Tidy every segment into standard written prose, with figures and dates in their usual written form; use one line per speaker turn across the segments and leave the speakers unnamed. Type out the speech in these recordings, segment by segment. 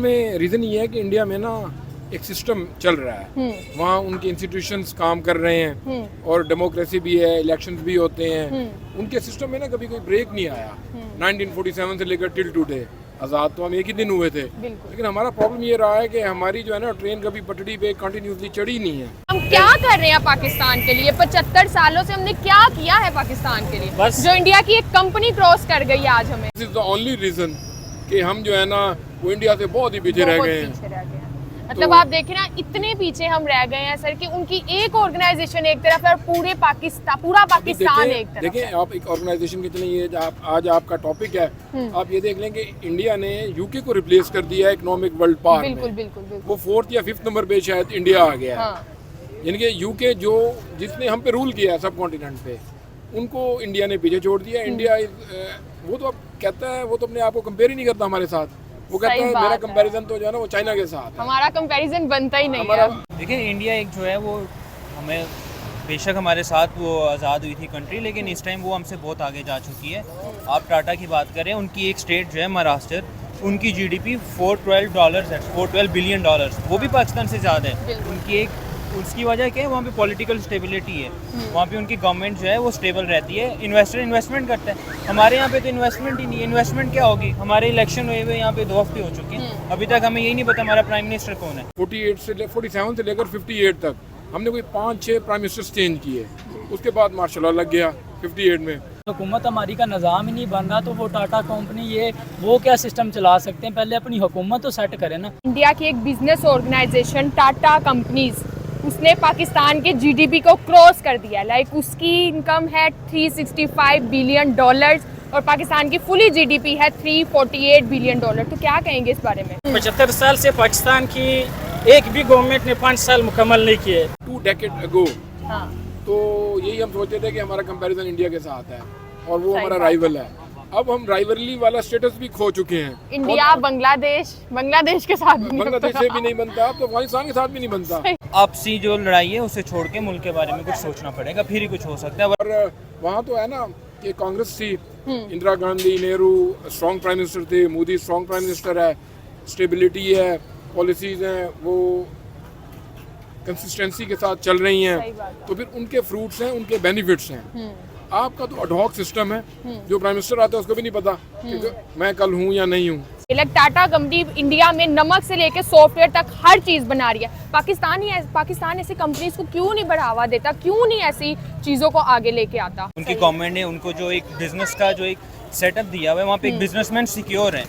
में रीज़न ये है कि इंडिया में ना एक सिस्टम चल रहा है, वहाँ उनके इंस्टीट्यूशंस काम कर रहे हैं और डेमोक्रेसी भी है, इलेक्शंस भी होते हैं। उनके सिस्टम में ना कभी कोई ब्रेक नहीं आया। 1947 से लेकर टिल टुडे, आज़ाद तो हम एक ही दिन हुए थे, लेकिन हमारा प्रॉब्लम ये रहा है कि हमारी जो है ना ट्रेन कभी पटड़ी पे कंटिन्यूसली चढ़ी नहीं है।
हम क्या कर रहे हैं पाकिस्तान के लिए? 75 सालों से हमने क्या किया है पाकिस्तान के लिए,
बस
जो इंडिया की एक कंपनी क्रॉस कर गई आज हमें।
This is the only reason कि हम जो है ना वो इंडिया से बहुत ही पीछे रह गए हैं।
मतलब आप देखें ना, इतने पीछे हम रह गए हैं सर कि उनकी एक ऑर्गेनाइजेशन एक तरफ है और पूरा पाकिस्तान एक तरफ
देखें आप एक ऑर्गेनाइजेशन कितनी ये आज आपका टॉपिक है, आप ये देख लें कि इंडिया ने यूके को रिप्लेस कर दिया है इकोनॉमिक वर्ल्ड पावर में।
बिल्कुल।
वो 4th या 5th नंबर पे शायद इंडिया आ गया है। यानी कि यूके जिसने हम पे रूल किया है सब कॉन्टिनेंट पे, उनको इंडिया ने पीछे छोड़ दिया। इंडिया वो तो अब कहता है, वो तो अपने आप को कंपेयर ही नहीं करता हमारे साथ। वो कहता है मेरा कंपैरिजन तो जो है ना वो चाइना के साथ है।
हमारा कंपैरिजन बनता ही नहीं है।
देखिए इंडिया एक जो है वो हमें, बेशक हमारे साथ वो आज़ाद हुई थी कंट्री, लेकिन इस टाइम वो हमसे बहुत आगे जा चुकी है। आप टाटा की बात करें, उनकी एक स्टेट जो है महाराष्ट्र, उनकी जीडीपी $412 है, $412 बिलियन, वो भी पाकिस्तान से ज़्यादा है। उनकी एक उसकी वजह क्या है, वहाँ पे पॉलिटिकल स्टेबिलिटी है, वहाँ पे उनकी गवर्नमेंट जो है वो स्टेबल रहती है, इन्वेस्टर इन्वेस्टमेंट करता है। हमारे यहाँ पे तो इन्वेस्टमेंट ही नहीं है। इन्वेस्टमेंट क्या होगी? हमारे इलेक्शन हुए हुए यहाँ पे 2 हफ्ते हो चुके हैं, अभी तक हमें यही नहीं पता हमारा प्राइम मिनिस्टर कौन है।
47 से लेकर 58 तक हमने कोई 5-6 प्राइम मिनिस्टर्स चेंज किए, उसके बाद मार्शल लॉ लग गया 58 में।
हुकूमत हमारी का निज़ाम ही नहीं बन रहा, तो वो टाटा कंपनी वो क्या सिस्टम चला सकते हैं? पहले अपनी हुकूमत तो सेट करें ना।
इंडिया की एक बिजनेस ऑर्गेनाइजेशन टाटा कंपनीज, उसने पाकिस्तान के जीडीपी को क्रॉस कर दिया। लाइक उसकी इनकम है $365 बिलियन और पाकिस्तान की फुली जीडीपी है $348 बिलियन। तो क्या कहेंगे इस बारे में?
75 साल से पाकिस्तान की एक भी गवर्नमेंट ने 5 साल मुकम्मल नहीं किए।
2 decades ago तो यही हम सोचते थे कि हमारा कंपैरिजन इंडिया के साथ है और वो हमारा राइवल है। अब हम राइवलरी वाला स्टेटस भी खो चुके हैं।
इंडिया बांग्लादेश के साथ भी
बांग्लादेश से भी नहीं बनता, अब तो अफगानिस्तान के साथ भी नहीं बनता।
आपसी जो लड़ाई है उसे छोड़ के मुल्क के बारे में कुछ सोचना पड़ेगा, फिर ही कुछ हो सकता है।
और वहाँ तो है ना कि कांग्रेस थी, Indira Gandhi, Nehru strong prime minister थे, मोदी स्ट्रॉन्ग प्राइम मिनिस्टर है, स्टेबिलिटी है, पॉलिसीज हैं वो कंसिस्टेंसी के साथ चल रही हैं, तो फिर उनके फ्रूट्स हैं, उनके बेनिफिट्स हैं। आपका तो अडॉक सिस्टम है, जो प्राइम मिनिस्टर आता है उसको भी नहीं पता कि मैं कल हूँ या नहीं हूँ।
टाटा कंपनी इंडिया में नमक से लेकर सॉफ्टवेयर तक हर चीज बना रही है। पाकिस्तान ऐसी कंपनीज को क्यों नहीं बढ़ावा देता, क्यों नहीं ऐसी चीजों को आगे लेके आता?
उनकी गवर्नमेंट ने उनको जो एक बिजनेस का जो एक सेटअप दिया हुआ है, वहाँ पे एक बिजनेसमैन सिक्योर है,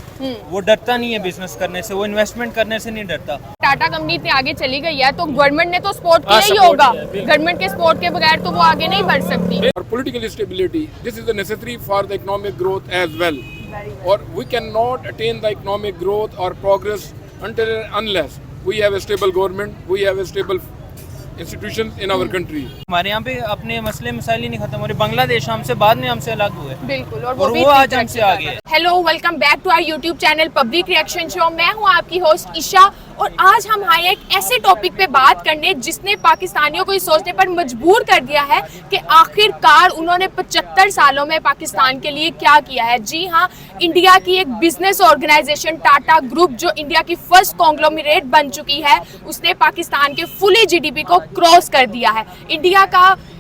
वो डरता नहीं है बिजनेस करने से, वो इन्वेस्टमेंट करने से नहीं डरता।
टाटा कंपनी इतनी आगे चली गई है तो गवर्नमेंट ने तो सपोर्ट किया ही होगा। गवर्नमेंट के सपोर्ट के बगैर तो वो आगे नहीं बढ़ सकती।
और political stability, this is the necessary for the economic growth as well. और we can not attain the economic growth और progress unless we have a stable government, we have a stable institutions in our country।
हमारे यहाँ पे अपने मसले मसाइल ही नहीं खत्म हो रहे। बांग्लादेश हमसे बाद में हमसे अलग हुए,
बिल्कुल,
और वो आज हमसे आगे है।
Hello, welcome back to our YouTube channel public reaction show. मैं हूँ आपकी होस्ट ईशा और आज हम आए एक ऐसे टॉपिक पे बात करने जिसने पाकिस्तानियों को ये सोचने पर मजबूर कर दिया है कि आखिरकार उन्होंने 75 सालों में पाकिस्तान के लिए क्या किया है। जी हाँ, इंडिया की एक बिजनेस ऑर्गेनाइजेशन टाटा ग्रुप, जो इंडिया की फर्स्ट कॉन्ग्लोमरेट बन चुकी है, उसने पाकिस्तान के फुली जीडीपी को क्रॉस कर दिया है।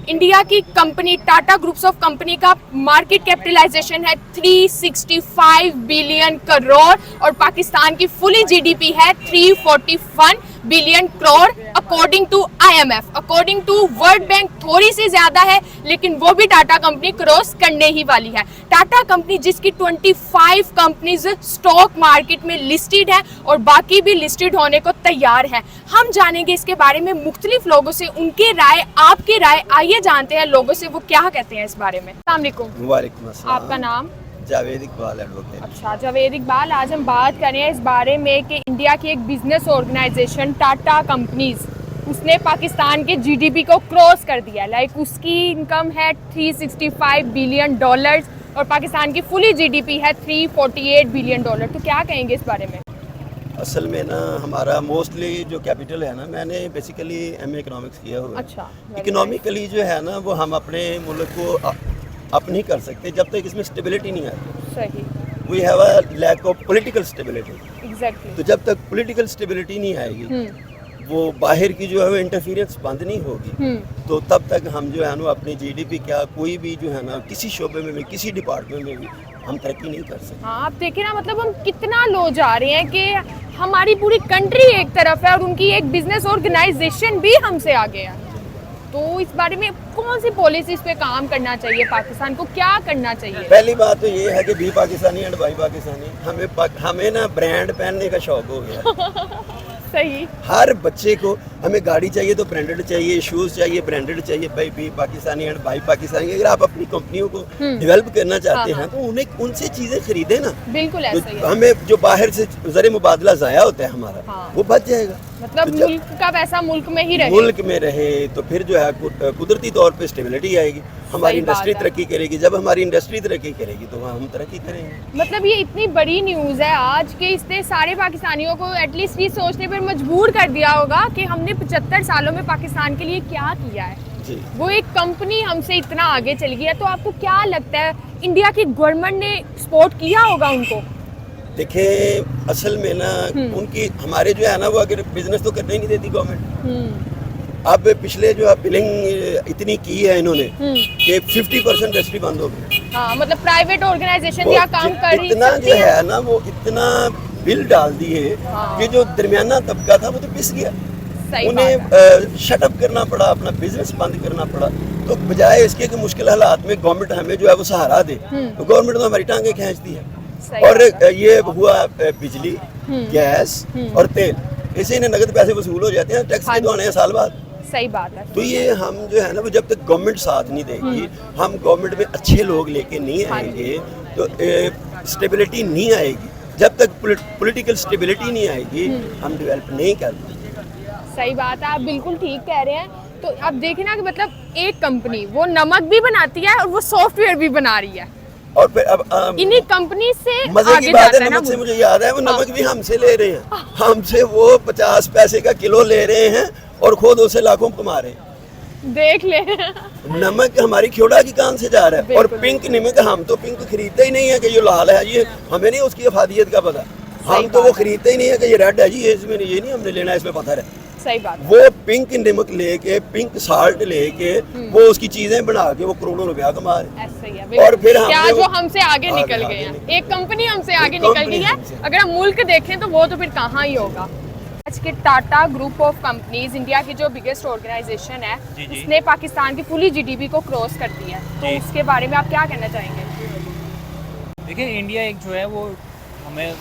इंडिया की company Tata groups of company का मार्केट कैपिटलाइजेशन है 365 बिलियन करोड़ और पाकिस्तान की फुली जीडीपी है 341 billion crore according to IMF। According to world bank थोड़ी सी ज्यादा है, लेकिन वो भी टाटा कंपनी क्रॉस करने ही वाली है। टाटा कंपनी जिसकी 25 कंपनीज स्टॉक मार्केट में लिस्टेड है और बाकी भी लिस्टेड होने को तैयार है। हम जानेंगे इसके बारे में मुख्तलिफ लोगों से उनके राय, आपके राय। आइए जानते हैं लोगों से वो क्या कहते हैं इस बारे में। अस्सलाम वालेकुम। आपका नाम?
जावेद इकबाल एडवोकेट।
अच्छा, जावेद इकबाल, आज हम बात करें इस बारे में कि इंडिया की एक बिजनेस ऑर्गेनाइजेशन टाटा कंपनीज, उसने पाकिस्तान के जीडीपी को क्रॉस कर दिया। लाइक उसकी इनकम है $365 बिलियन और पाकिस्तान की फुली जीडीपी है $348 बिलियन। तो क्या कहेंगे इस बारे में?
असल में ना हमारा मोस्टली जो कैपिटल है ना, मैंने बेसिकली MA इकोनॉमिक्स किया हुआ है।
अच्छा,
इकोनॉमिकली जो है ना वो हम अपने मुल्क को अप नहीं कर सकते जब तक इसमें स्टेबिलिटी नहीं आती।
सही।
We have a lack of political stability.
Exactly.
तो जब तक पॉलिटिकल स्टेबिलिटी नहीं आएगी, वो बाहर की जो है वो इंटरफेरेंस बंद नहीं होगी, तो तब तक हम जो है ना अपनी जीडीपी क्या कोई भी जो है ना किसी शोबे में भी किसी डिपार्टमेंट में भी हम तरक्की नहीं कर सकते।
हाँ, आप देखिए ना, मतलब हम कितना लो जा रहे हैं कि हमारी पूरी कंट्री एक तरफ है और उनकी एक बिजनेस ऑर्गेनाइजेशन भी हमसे आगे है। तो इस बारे में कौन सी पॉलिसीज पे काम करना चाहिए, पाकिस्तान को क्या करना चाहिए?
पहली बात तो ये है कि be Pakistani and buy Pakistani, हमें ना ब्रांड पहनने का शौक हो गया।
सही।
हर बच्चे को हमें गाड़ी चाहिए तो ब्रांडेड चाहिए, शूज चाहिए ब्रांडेड चाहिए, भाई be Pakistani and buy Pakistani. अगर आप अपनी कंपनियों को डेवलप करना चाहते हैं तो उन्हें उनसे चीजें खरीदे ना।
बिल्कुल ऐसा ही है।
हमें जो बाहर से ज़र मुबादला ज़ाया होता है हमारा, वो बच जाएगा।
मतलब
तो
मुल्क का पैसा मुल्क में ही रहे।
मुल्क में रहे तो फिर जो है कुदरती तौर पे स्टेबिलिटी आएगी, हमारी इंडस्ट्री तरक्की करेगी। जब हमारी इंडस्ट्री तरक्की करेगी तो वहाँ हम तरक्की करेंगे।
मतलब ये इतनी बड़ी न्यूज़ है आज के, इसने सारे पाकिस्तानियों को एटलीस्ट ये सोचने पर मजबूर कर दिया होगा कि हमने 75 सालों में पाकिस्तान के लिए क्या किया है।
जी।
वो एक कंपनी हमसे इतना आगे चली गई है, तो आपको क्या लगता है इंडिया की गवर्नमेंट ने सपोर्ट किया होगा उनको?
देखें, असल में ना उनकी हमारे जो है ना वो अगर बिजनेस तो करने ही नहीं देती गवर्नमेंट। अब पिछले जो है बिलिंग इतनी की है इन्होंने कि 50% इंडस्ट्री बंद हो गई।
हाँ, मतलब प्राइवेट ऑर्गेनाइजेशन या काम कर रही
इतना जो है ना वो इतना बिल डाल दिए कि जो दरमियाना तबका था वो तो पिस गया। उन्हें शटअप करना पड़ा, अपना बिजनेस बंद करना पड़ा। तो बजाय इसके कि मुश्किल हालात में गवर्नमेंट हमें जो है वो सहारा दे, तो गवर्नमेंट तो हमारी टांगे खींचती है। और ये हुआ बिजली, गैस और तेल, इसे इन्हें नगद पैसे वसूल हो जाते हैं, टैक्स के तो आने हैं साल बाद।
सही बात है।
तो ये हम जो है ना वो जब तक गवर्नमेंट साथ नहीं देगी, हम गवर्नमेंट में अच्छे लोग लेके नहीं आएंगे तो स्टेबिलिटी नहीं आएगी। जब तक पॉलिटिकल स्टेबिलिटी नहीं आएगी हम डेवलप नहीं कर पाएंगे।
सही बात है, आप बिल्कुल ठीक कह रहे हैं। तो आप देखें ना कि मतलब एक कंपनी वो नमक भी बनाती है और वो सॉफ्टवेयर भी बना रही है,
और फिर अब
इन्हीं कंपनी से
मजे
आगे
की बात
जाता
है,
है
नमक से मुझे याद है वो नमक भी हमसे ले रहे हैं। हमसे वो 50 पैसे का किलो ले रहे हैं और खुद उसे लाखों कमा रहे हैं।
देख ले।
नमक हमारी खेड़ा की कान से जा रहा है। और पिंक नमक, हम तो पिंक खरीदते ही नहीं है कि ये लाल है, ये हमें नहीं उसकी अफादियत का पता। हम तो वो खरीदते ही नहीं है कि ये रेड है जी, इसमें ये नहीं हमने लेना है, इसमें पत्थर है।
सही बात।
वो पिंक नमक लेके, पिंक साल्ट लेके वो उसकी चीजें बना के वो करोड़ों रुपया कमा रहे।
ऐसा ही है।
और फिर
क्या
हमने
जो हमसे आगे निकल गए हैं, एक कंपनी हमसे आगे निकल गई है। अगर हम मुल्क देखें तो वो तो फिर कहाँ ही होगा। आज के Tata group of companies, India की जो बिगेस्ट ऑर्गेनाइजेशन है, उसने पाकिस्तान की पूरी जीडीपी को क्रॉस कर दिया है। तो उसके बारे में आप क्या कहना चाहेंगे?
देखिए, इंडिया एक जो है वो हमें,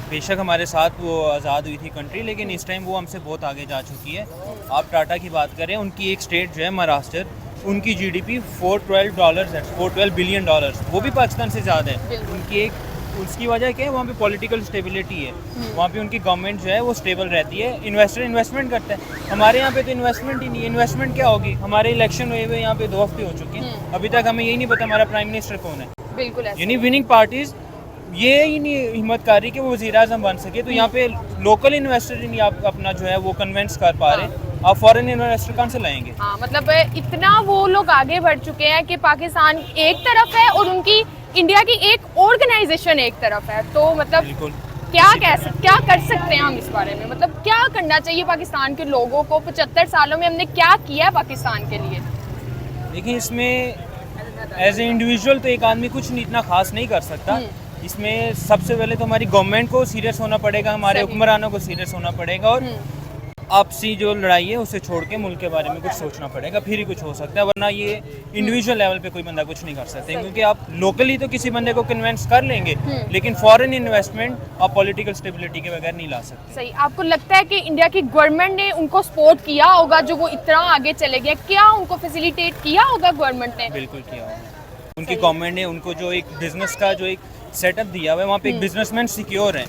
बेशक हमारे साथ वो आज़ाद हुई थी कंट्री, लेकिन इस टाइम वो हमसे बहुत आगे जा चुकी है। आप टाटा की बात करें, उनकी एक स्टेट जो है महाराष्ट्र, उनकी जीडीपी $412 है, $412 बिलियन, वो भी पाकिस्तान से ज़्यादा है। उनकी एक उसकी वजह क्या है, वहाँ पे पॉलिटिकल स्टेबिलिटी है, वहाँ पे उनकी गवर्नमेंट जो है वो स्टेबल रहती है, इन्वेस्टर इन्वेस्टमेंट करता है। हमारे यहाँ पे तो इन्वेस्टमेंट ही नहीं है। इन्वेस्टमेंट क्या होगी? हमारे इलेक्शन हुए हुए यहाँ पे 2 हफ्ते हो चुके हैं, अभी तक हमें यही नहीं पता हमारा प्राइम मिनिस्टर कौन है।
बिल्कुल,
यानी विनिंग पार्टीज ये ही नहीं हिम्मत कर रही कि वो वज़ीर आज़म बन सके। तो यहाँ पे लोकल इन्वेस्टर ही नहीं आप अपना जो है वो कन्विंस कर पा रहे, आप फॉरेन इन्वेस्टर कहाँ से लाएंगे?
हाँ, मतलब इतना वो लोग आगे बढ़ चुके हैं कि पाकिस्तान एक तरफ है और उनकी इंडिया की एक ऑर्गेनाइजेशन एक तरफ है। तो मतलब क्या कर सकते हैं हम इस बारे में? मतलब क्या करना चाहिए पाकिस्तान के लोगों को? 75 सालों में हमने क्या किया पाकिस्तान के लिए?
देखिए, इसमें एज ए इंडिविजुअल तो एक आदमी कुछ इतना खास नहीं कर सकता। इसमें सबसे पहले तो हमारी गवर्नमेंट को सीरियस होना पड़ेगा, हमारे हुक्मरानों को सीरियस होना पड़ेगा, और आपसी जो लड़ाई है उसे छोड़ के मुल्क के बारे में कुछ सोचना पड़ेगा, फिर ही कुछ हो सकता है। वरना ये इंडिविजुअल लेवल पे कोई बंदा कुछ नहीं कर सकते, क्योंकि आप लोकली तो किसी बंदे को कन्विंस कर लेंगे, लेकिन फॉरेन इन्वेस्टमेंट आप पॉलिटिकल स्टेबिलिटी के बगैर नहीं ला सकते।
सही। आपको लगता है कि इंडिया की गवर्नमेंट ने उनको सपोर्ट किया होगा जो वो इतना आगे चले गए? क्या उनको फैसिलिटेट किया होगा गवर्नमेंट ने?
बिल्कुल किया होगा। उनकी गवर्नमेंट ने उनको जो एक बिजनेस का जो एक सेटअप दिया हुआ है, वहाँ पे एक बिजनेसमैन सिक्योर है,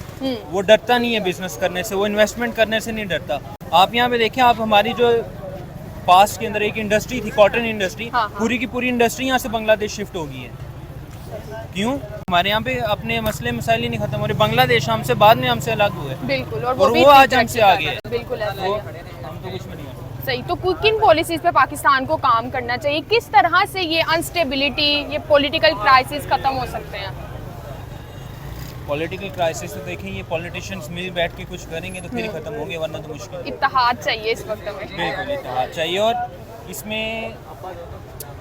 वो डरता नहीं है बिजनेस करने से, वो इन्वेस्टमेंट करने से नहीं डरता। आप यहाँ पे देखें, आप हमारी जो पास्ट के अंदर एक इंडस्ट्री थी, कॉटन इंडस्ट्री, पूरी की पूरी इंडस्ट्री यहाँ से बांग्लादेश शिफ्ट हो गई है। क्यों? हमारे यहाँ पे अपने मसले मसाइल ही नहीं खत्म हो रहे। बांग्लादेश हमसे बाद में हमसे अलग हुए,
बिल्कुल, और
वो आज हमसे आगे है।
बिल्कुल ऐसा ही है।
हम तो कुछ नहीं।
सही। तो किन पॉलिसीज पे पाकिस्तान को काम करना चाहिए? किस तरह से ये अनस्टेबिलिटी, ये पॉलिटिकल क्राइसिस खत्म हो सकते हैं?
पॉलिटिकल क्राइसिस तो देखें, ये पॉलिटिशियंस मिल बैठ के कुछ करेंगे तो फिर ही ख़त्म होंगे, वरना तो मुश्किल है।
इत्तेहाद चाहिए इस वक्त में।
बिल्कुल इत्तेहाद चाहिए, और इसमें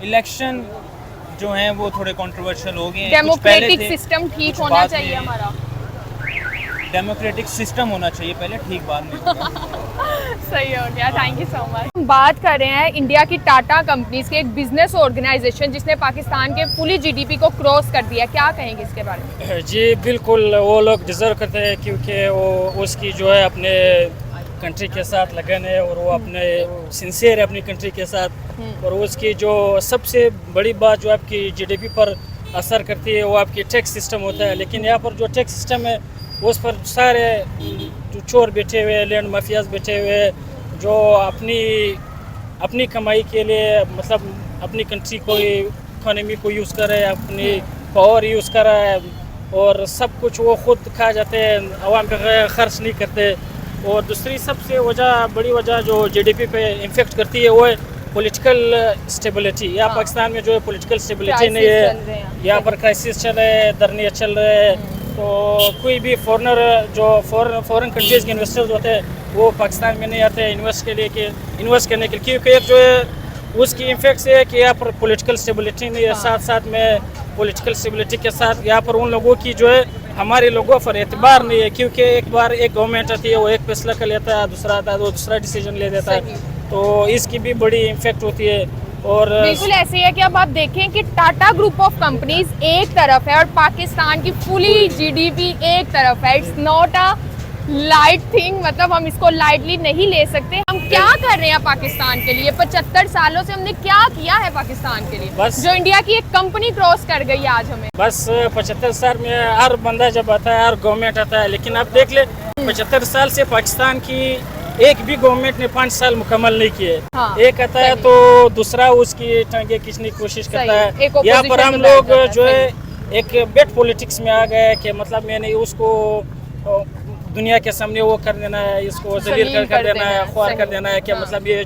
इलेक्शन जो हैं वो थोड़े कंट्रोवर्शियल हो गए हैं।
डेमोक्रेटिक सिस्टम ठीक होना चाहिए हमारा।
डेमोक्रेटिक सिस्टम होना चाहिए पहले, ठीक बाद में।
सही हो गया, थैंक यू सो मच। हम बात कर रहे हैं इंडिया की टाटा कंपनीज के एक बिजनेस ऑर्गेनाइजेशन जिसने पाकिस्तान के पूरी जीडीपी को क्रॉस कर दिया, क्या कहेंगे इसके बारे में?
जी बिल्कुल, वो लोग डिज़र्व करते हैं क्योंकि वो उसकी जो है अपने कंट्री के साथ लगन है और वो अपने सिंसियर है अपनी कंट्री के साथ। और उसकी जो सबसे बड़ी बात जो आपकी जीडीपी पर असर करती है वो आपकी टैक्स सिस्टम होता है। लेकिन यहाँ पर जो टैक्स सिस्टम है उस पर सारे जो चोर बैठे हुए, लैंड माफियाज बैठे हुए, जो अपनी कमाई के लिए मतलब अपनी कंट्री को इकोनॉमी को यूज़ कर रहे हैं, अपनी पावर यूज़ कर रहा है और सब कुछ वो खुद खा जाते हैं, आवाम पे खर्च नहीं करते। और दूसरी सबसे बड़ी वजह जो जीडीपी पे इम्फेक्ट करती है वो है पॉलिटिकल स्टेबिलिटी। यहाँ पाकिस्तान में जो है पॉलिटिकल स्टेबिलिटी नहीं है, यहाँ पर क्राइसिस चल रहे हैं, धरने चल रहे हैं। तो कोई भी फॉरेनर जो फॉरेन कंट्रीज़ के इन्वेस्टर्स होते हैं वो पाकिस्तान में नहीं आते इन्वेस्ट करने के लिए, क्योंकि एक जो है उसकी इम्फेक्ट से है कि यहाँ पर पॉलिटिकल स्टेबिलिटी नहीं है। साथ साथ में पॉलिटिकल स्टेबिलिटी के साथ यहाँ पर उन लोगों की जो है हमारे लोगों पर एतबार नहीं है, क्योंकि एक बार एक गवर्नमेंट आती है वो एक फैसला कर लेता है, दूसरा आता है वो दूसरा डिसीजन ले देता है, तो इसकी भी बड़ी इम्फेक्ट होती है। और
बिल्कुल ऐसे ही है कि अब आप देखें कि टाटा ग्रुप ऑफ कंपनीज एक तरफ है और पाकिस्तान की फुली जीडीपी एक तरफ है। It's not a light thing, मतलब हम इसको लाइटली नहीं ले सकते। हम क्या कर रहे हैं पाकिस्तान के लिए? 75 सालों से हमने क्या किया है पाकिस्तान के लिए,
बस
जो इंडिया की एक कंपनी क्रॉस कर गई आज हमें?
बस 75 साल में हर बंदा जब आता है, हर गवर्नमेंट आता है, लेकिन आप देख ले 75 साल से पाकिस्तान की एक भी गवर्नमेंट ने 5 साल मुकम्मल नहीं किए।
हाँ,
एक आता है तो दूसरा उसकी टांगे खींचने की कोशिश करता है।
एक
यहाँ पर
opposition
हम
में
लोग
बैठ जाता है,
जो है एक बेट पॉलिटिक्स में आ गए कि मतलब मैंने उसको दुनिया के सामने वो कर देना है, इसको जलील कर देना है, ख्वार कर देना है, क्या मतलब ये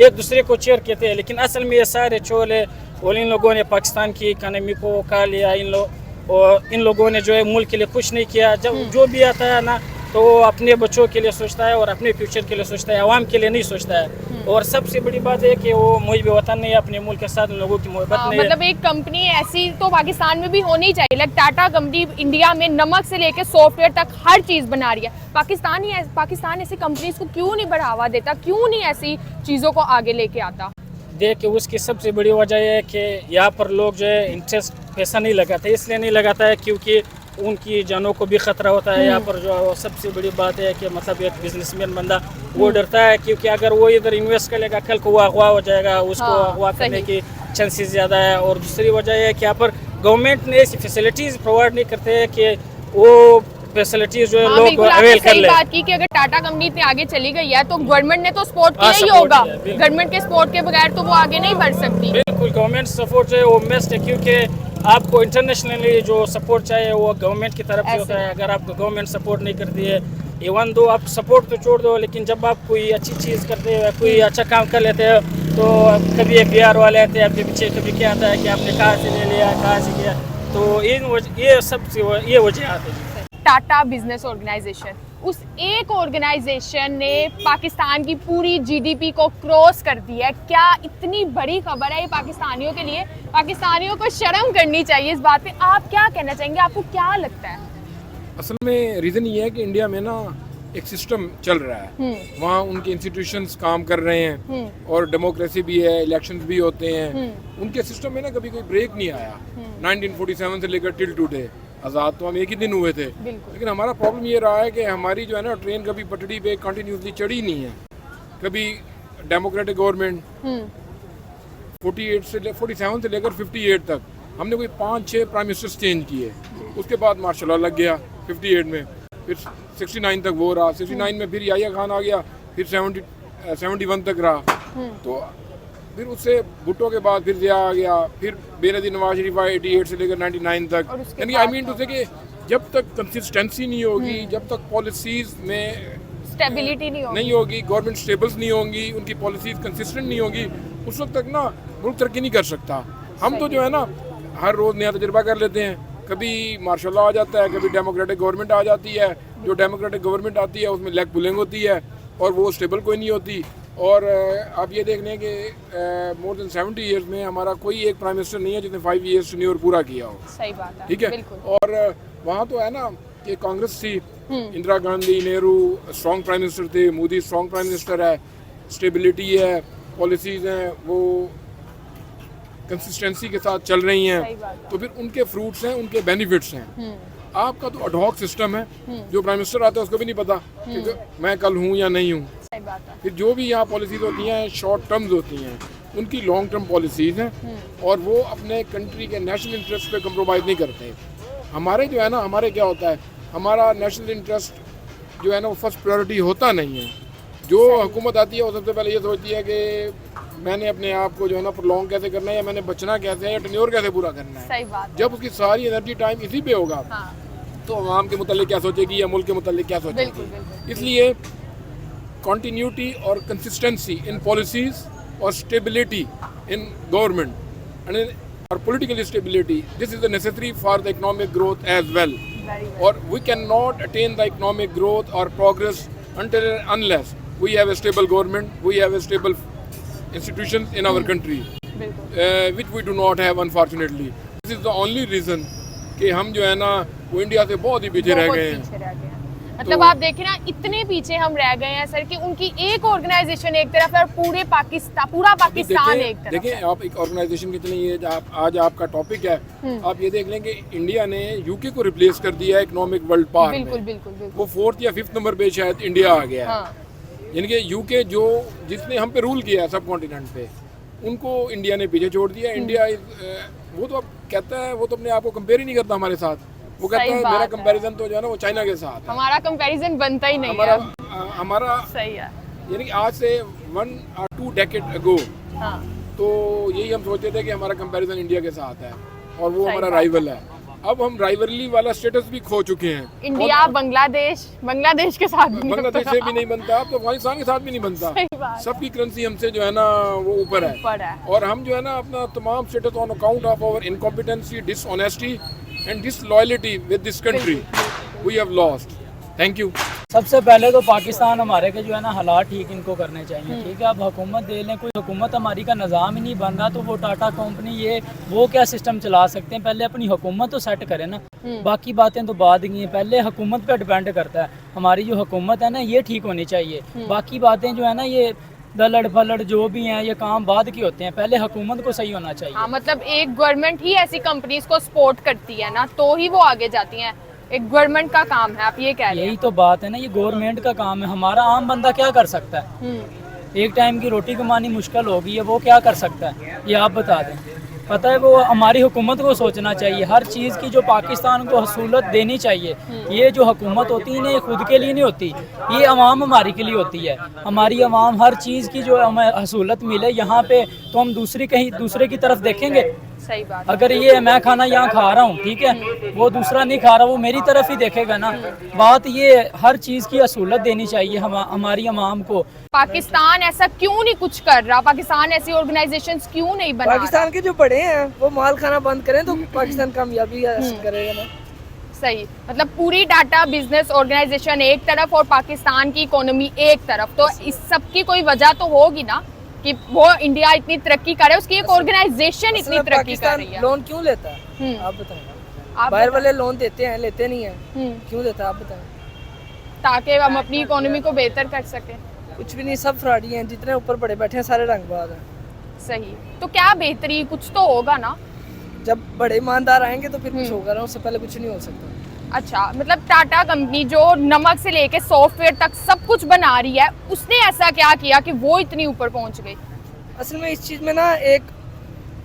एक दूसरे को चेयर कहते हैं। लेकिन असल में ये सारे चोल है और इन लोगों ने पाकिस्तान की इकानमी को खा लिया। इन लोगों ने जो है मुल्क के लिए कुछ नहीं किया। जब जो भी आता है ना तो वो अपने बच्चों के लिए सोचता है और अपने फ्यूचर के लिए सोचता है, आवाम के लिए नहीं सोचता है। और सबसे बड़ी बात है कि वो मुझे वतन नहीं है, अपने मुल्क के साथ लोगों की मोहब्बत नहीं है।
मतलब एक कंपनी ऐसी तो पाकिस्तान में भी होनी चाहिए। लाइक टाटा कंपनी इंडिया में नमक से लेकर सॉफ्टवेयर तक हर चीज़ बना रही है। पाकिस्तान ऐसी कंपनीज को क्यों नहीं बढ़ावा देता, क्यों नहीं ऐसी चीज़ों को आगे लेके आता?
देखिए उसकी सबसे बड़ी वजह यह है कि यहाँ पर लोग जो है इंटरेस्ट पैसा नहीं लगाते, इसलिए नहीं लगाता है क्योंकि उनकी जानों को भी खतरा होता है। यहाँ पर जो सबसे बड़ी बात है कि मतलब एक बिजनेसमैन बंदा वो डरता है क्योंकि अगर वो इधर इन्वेस्ट करेगा कल को वो अगवा हो जाएगा, उसको अगवा करने की चांसेस ज़्यादा है। और दूसरी वजह है कि यहाँ पर गवर्नमेंट ने ऐसी फैसिलिटीज़ प्रोवाइड नहीं करते हैं कि वो फैसिलिटीज जो है लोग अवेल कर ले।
बात की कि अगर टाटा कंपनी इतनी आगे चली गई है तो गवर्नमेंट ने तो सपोर्ट किया ही होगा। गवर्नमेंट के सपोर्ट के बगैर तो वो आगे नहीं बढ़ सकती।
बिल्कुल गवर्नमेंट सपोर्ट जो है वो बेस्ट है, क्योंकि आपको इंटरनेशनली जो सपोर्ट चाहिए वो गवर्नमेंट की तरफ से होता है। अगर आपको गवर्नमेंट सपोर्ट नहीं करती है, इवन दो आप सपोर्ट तो छोड़ दो, लेकिन जब आप कोई अच्छी चीज़ करते हो, कोई अच्छा काम कर लेते हो, तो कभी FBI वाले आते हैं आपके पीछे, कभी क्या आता है कि आपने कहाँ से ले लिया, कहाँ से किया। तो ये सबसे ये वजह आती है।
टाटा बिजनेस ऑर्गेनाइजेशन, उस एक ऑर्गेनाइजेशन ने पाकिस्तान की पूरी जीडीपी को क्रॉस कर दिया है। क्या इतनी बड़ी खबर है ये पाकिस्तानियों के लिए? पाकिस्तानियों को शर्म करनी चाहिए इस बात पे। आप क्या कहना चाहेंगे, आपको क्या लगता है?
असल में रीज़न ये है कि इंडिया में ना एक सिस्टम चल रहा है, वहाँ उनके इंस्टीट्यूशंस काम कर रहे हैं और डेमोक्रेसी भी है, इलेक्शंस भी होते हैं। उनके सिस्टम में ना कभी कोई ब्रेक नहीं आया। 1947 से लेकर टिल टुडे, आज़ाद तो हम एक ही दिन हुए थे, लेकिन हमारा प्रॉब्लम ये रहा है कि हमारी जो है ना ट्रेन कभी पटड़ी पे कंटिन्यूसली चढ़ी नहीं है। कभी डेमोक्रेटिक गवर्नमेंट 47 से लेकर 58 तक हमने कोई 5-6 प्राइम मिनिस्टर्स चेंज किए। उसके बाद मार्शल लॉ लग गया 58 में, फिर 69 तक वो रहा, 69 में फिर याहिया खान आ गया, फिर 71 तक रहा। तो फिर उससे भुट्टो के बाद फिर जिया आ गया, फिर बेनज़ीर नवाज शरीफ आया 88 से लेकर 99 तक। यानी आई मीन टू से कि जब तक कंसिस्टेंसी नहीं होगी, जब तक पॉलिसीज़ में
स्टेबिलिटी नहीं
होगी, गवर्नमेंट स्टेबल्स नहीं होंगी, उनकी पॉलिसीज़ कंसिस्टेंट नहीं होंगी, उस वक्त तक ना मुल्क तरक्की नहीं कर सकता। हम तो जो है ना हर रोज़ नया तजुर्बा कर लेते हैं, कभी मार्शल लॉ आ जाता है, कभी डेमोक्रेटिक गवर्नमेंट आ जाती है। जो डेमोक्रेटिक गवर्नमेंट आती है उसमें लेग पुलिंग होती है और वो स्टेबल कोई नहीं होती। और आप ये देख लें कि मोर देन 70 ईयर्स में हमारा कोई एक प्राइम मिनिस्टर नहीं है जिसने 5 ईयर्स टेन्योर पूरा किया हो।
सही बात है,
ठीक है।
बिल्कुल।
और वहाँ तो है ना कि कांग्रेस थी, Indira Gandhi, Nehru strong prime minister थे, मोदी स्ट्रॉन्ग प्राइम मिनिस्टर है, स्टेबिलिटी है, पॉलिसीज़ हैं वो कंसिस्टेंसी के साथ चल रही
सही
हैं,
बात है।
तो फिर उनके फ्रूट्स हैं, उनके बेनिफिट्स हैं। आपका तो अडॉक सिस्टम है, जो प्राइम मिनिस्टर आता है उसको भी नहीं पता कि मैं कल हूँ या नहीं हूँ।
सही बात है।
फिर जो भी यहाँ पॉलिसीज होती हैं शॉर्ट टर्म्स होती हैं, उनकी लॉन्ग टर्म पॉलिसीज हैं और वो अपने कंट्री के नेशनल इंटरेस्ट पे कंप्रोमाइज़ नहीं करते। हमारे जो है ना, हमारे क्या होता है, हमारा नेशनल इंटरेस्ट जो है ना वो फर्स्ट प्रायोरिटी होता नहीं है। जो हुकूमत आती है वो सबसे पहले ये सोचती है कि मैंने अपने आप को जो है ना प्रोलॉन्ग कैसे करना है, या मैंने बचना कैसे है, या टेन्योर कैसे पूरा करना है।
सही बात है।
जब उसकी सारी एनर्जी टाइम इसी पे होगा
हाँ,
तो आवाम के मुतालिक क्या सोचेगी या मुल्क के मुतालिक क्या
बिल्कुल
सोचेगी।
बिल्कुल।
इसलिए continuity और consistency in policies or stability in government and or political stability, this is the necessary for the economic growth as well.
Very well.
Or we cannot attain the economic growth or progress unless we have a stable government, we have a stable institutions in our country,
बिल्कुल।
which we do not have unfortunately. This is the only reason कि हम जो है ना वो India से बहुत ही पीछे रह
बहुत
गए हैं।
पीछे रह गए हैं। मतलब
तो-
आप देखें ना, इतने पीछे हम रह गए हैं सर कि उनकी एक ऑर्गेनाइजेशन एक तरफ है और पूरा पाकिस्तान एक तरफ
देखिए
है।
आप एक ऑर्गेनाइजेशन की चलिए ये आज आपका टॉपिक है, आप ये देख लें कि इंडिया ने यूके को रिप्लेस कर दिया है इकोनॉमिक वर्ल्ड पावर
बिल्कुल
में।
बिल्कुल बिल्कुल।
वो 4th या 5th नंबर पे शायद इंडिया आ गया है।
हाँ,
यानी कि यूके जो जिसने हम पे रूल किया है सब कॉन्टिनेंट पे, उनको इंडिया ने पीछे छोड़ दिया। इंडिया वो तो अब कहता है, वो तो अपने आप को कंपेयर ही नहीं करता हमारे साथ। वो कहता
सही
है
बात
मेरा
है।
कंपैरिजन तो जो है ना वो चाइना के साथ है।
हमारा कंपैरिजन बनता ही नहीं
हमारा
है।
हमारा
सही है।
यानी कि आज से 1 or 2 decade ago
हाँ,
तो यही हम सोचते थे कि हमारा कंपैरिजन इंडिया के साथ है और वो
सही
हमारा
बात
राइवल है। अब हम राइवलरी वाला स्टेटस भी खो चुके हैं।
इंडिया बांग्लादेश के साथ भी नहीं
बांग्लादेश से भी नहीं बनता, अब तो अफगानिस्तान के साथ भी नहीं बनता।
सही बात।
सबकी करेंसी हमसे जो है ना वो ऊपर
ऊपर है।
है। और हम जो है ना अपना तमाम status on account of our incompetency, dishonesty and disloyalty with this country we have lost. Thank you.
सबसे पहले तो पाकिस्तान हमारे के जो है ना हालात ठीक इनको करने चाहिए। ठीक है, अब हुकूमत दे लें, कोई हुकूमत हमारी का निज़ाम ही नहीं बन रहा तो वो टाटा कंपनी ये वो क्या सिस्टम चला सकते हैं। पहले अपनी हुकूमत तो सेट करें ना, बाकी बातें तो बाद की हैं। पहले हुकूमत पे डिपेंड करता है, हमारी जो हुकूमत है ना ये ठीक होनी चाहिए। बाकी बातें जो है ना ये दलड़ फलड़ जो भी हैं ये काम बाद के होते हैं, पहले हुकूमत को सही होना चाहिए।
हाँ, मतलब एक गवर्नमेंट ही ऐसी कंपनीज को सपोर्ट करती है ना, तो ही वो आगे जाती हैं। एक गवर्नमेंट का काम है, आप ये कह रहे
यही
हैं।
तो बात है ना, ये गवर्नमेंट का काम है। हमारा आम बंदा क्या कर सकता है? एक टाइम की रोटी कमानी मुश्किल हो गई है, वो क्या कर सकता है ये आप बता दें। पता है, वो हमारी हुकूमत को सोचना चाहिए, हर चीज़ की जो पाकिस्तान को हसूलत देनी चाहिए। ये जो हुकूमत होती है ना ये खुद के लिए नहीं होती, ये अवाम हमारी के लिए होती है। हमारी अवाम हर चीज़ की जो हमें हसूलत मिले यहाँ पे, तो हम दूसरे की तरफ देखेंगे।
सही बात।
अगर ये मैं खाना यहाँ खा रहा हूँ, ठीक है, वो दूसरा नहीं खा रहा, वो मेरी तरफ ही देखेगा ना। बात ये हर चीज़ की असूलत देनी चाहिए हमारी अवाम को।
पाकिस्तान ऐसा क्यों नहीं कुछ कर रहा? पाकिस्तान ऐसी ऑर्गेनाइजेशंस क्यों नहीं बना
पाकिस्तान के जो बड़े हैं वो माल खाना बंद करें तो पाकिस्तान कामयाबी हासिल करेगा ना।
सही, मतलब पूरी डाटा बिजनेस ऑर्गेनाइजेशन एक तरफ और पाकिस्तान की इकोनॉमी एक तरफ, तो इस सब की कोई वजह तो होगी ना कि वो इंडिया इतनी तरक्की करे, उसकी एक ऑर्गेनाइजेशन इतनी तरक्की कर
पाकिस्तान
रही है।
लोन क्यों लेता है आप बताएं?
आप
बाहर
बताएं।
वाले लोन देते हैं, लेते नहीं है, क्यों देता है आप बताएं?
ताकि हम अपनी इकोनॉमी को बेहतर कर सकें।
कुछ भी नहीं, सब फ्रॉडी हैं, जितने ऊपर बड़े बैठे हैं सारे रंगबाज हैं।
सही, तो क्या बेहतरी कुछ तो होगा ना?
जब बड़े ईमानदार आएंगे तो फिर कुछ होगा ना, उससे पहले कुछ नहीं हो सकता।
अच्छा, मतलब टाटा कंपनी जो नमक से लेके सॉफ्टवेयर तक सब कुछ बना रही है, उसने ऐसा क्या किया कि वो इतनी ऊपर पहुंच गई?
असल में इस चीज में ना एक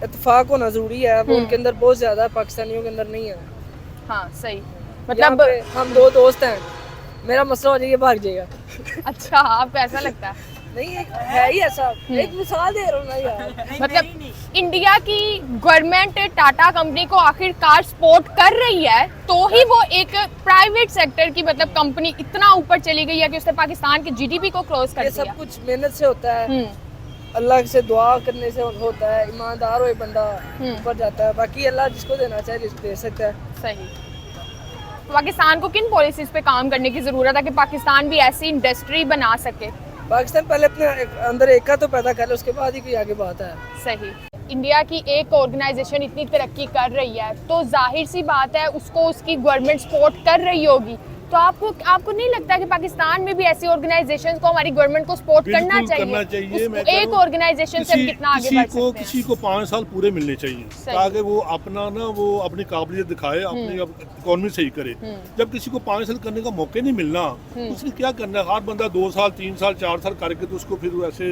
इत्तेफाक होना जरूरी है, वो उनके अंदर बहुत ज्यादा है, पाकिस्तानियों के अंदर नहीं है।
हाँ सही,
यहाँ
मतलब
पे हम दो दोस्त हैं, मेरा मसला हो जाएगा भाग जाएगा।
अच्छा, आपको ऐसा लगता है?
नहीं, एक है ही ऐसा, एक मिसाल दे रहा हूँ ना यार।
मतलब इंडिया की गवर्नमेंट टाटा कंपनी को आखिरकार सपोर्ट कर रही है, तो ही वो एक प्राइवेट सेक्टर की मतलब कंपनी इतना ऊपर चली गई है कि उसने पाकिस्तान के जीडीपी को क्रॉस कर
ये
दिया।
सब कुछ मेहनत से होता है, अल्लाह से दुआ करने से होता है, ईमानदार हो बंदा ऊपर जाता है। बाकी अल्लाह जिसको देना चाहे दे सकता है।
सही। पाकिस्तान को किन पॉलिसीज पे काम करने की ज़रूरत है कि पाकिस्तान भी ऐसी इंडस्ट्री बना सके?
पाकिस्तान पहले अपने अंदर एका तो पैदा कर ले, उसके बाद ही कोई आगे बात है।
सही। इंडिया की एक ऑर्गेनाइजेशन इतनी तरक्की कर रही है तो जाहिर सी बात है उसको उसकी गवर्नमेंट सपोर्ट कर रही होगी, तो आपको नहीं लगता कि पाकिस्तान में भी ऐसी ऑर्गेनाइजेशंस को हमारी गवर्नमेंट को सपोर्ट करना चाहिए? एक ऑर्गेनाइजेशन से हम कितना आगे बढ़ सकते हैं?
किसी को 5 साल पूरे मिलने चाहिए ताकि वो अपना ना वो अपनी काबिलियत दिखाए, अपनी इकोनॉमी सही करे। जब किसी को 5 साल करने का मौका नहीं मिलना, उसने क्या करना है? हर बंदा 2 साल 3 साल 4 साल करके तो उसको फिर ऐसे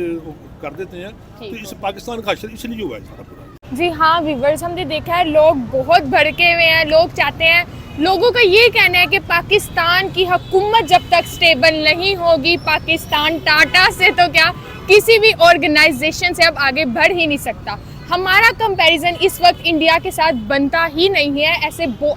कर देते हैं। तो इस पाकिस्तान का असर इसलिए हुआ है सारा पूरा।
जी हाँ व्यूअर्स, हमने देखा है लोग बहुत भड़के हुए हैं। लोग चाहते हैं, लोगों का ये कहना है कि पाकिस्तान की हुकूमत जब तक स्टेबल नहीं होगी, पाकिस्तान टाटा से तो क्या किसी भी ऑर्गेनाइजेशन से अब आगे बढ़ ही नहीं सकता। हमारा कंपैरिजन इस वक्त इंडिया के साथ बनता ही नहीं है,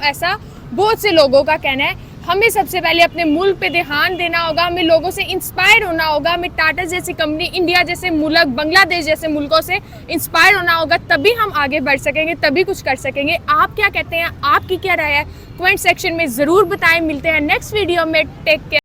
ऐसा बहुत से लोगों का कहना है। हमें सबसे पहले अपने मुल्क पे ध्यान देना होगा, हमें लोगों से इंस्पायर होना होगा, हमें टाटा जैसी कंपनी, इंडिया जैसे मुल्क, बांग्लादेश जैसे मुल्कों से इंस्पायर होना होगा, तभी हम आगे बढ़ सकेंगे, तभी कुछ कर सकेंगे। आप क्या कहते हैं? आपकी क्या राय है? कमेंट सेक्शन में ज़रूर बताएं। मिलते हैं नेक्स्ट वीडियो में। Take care.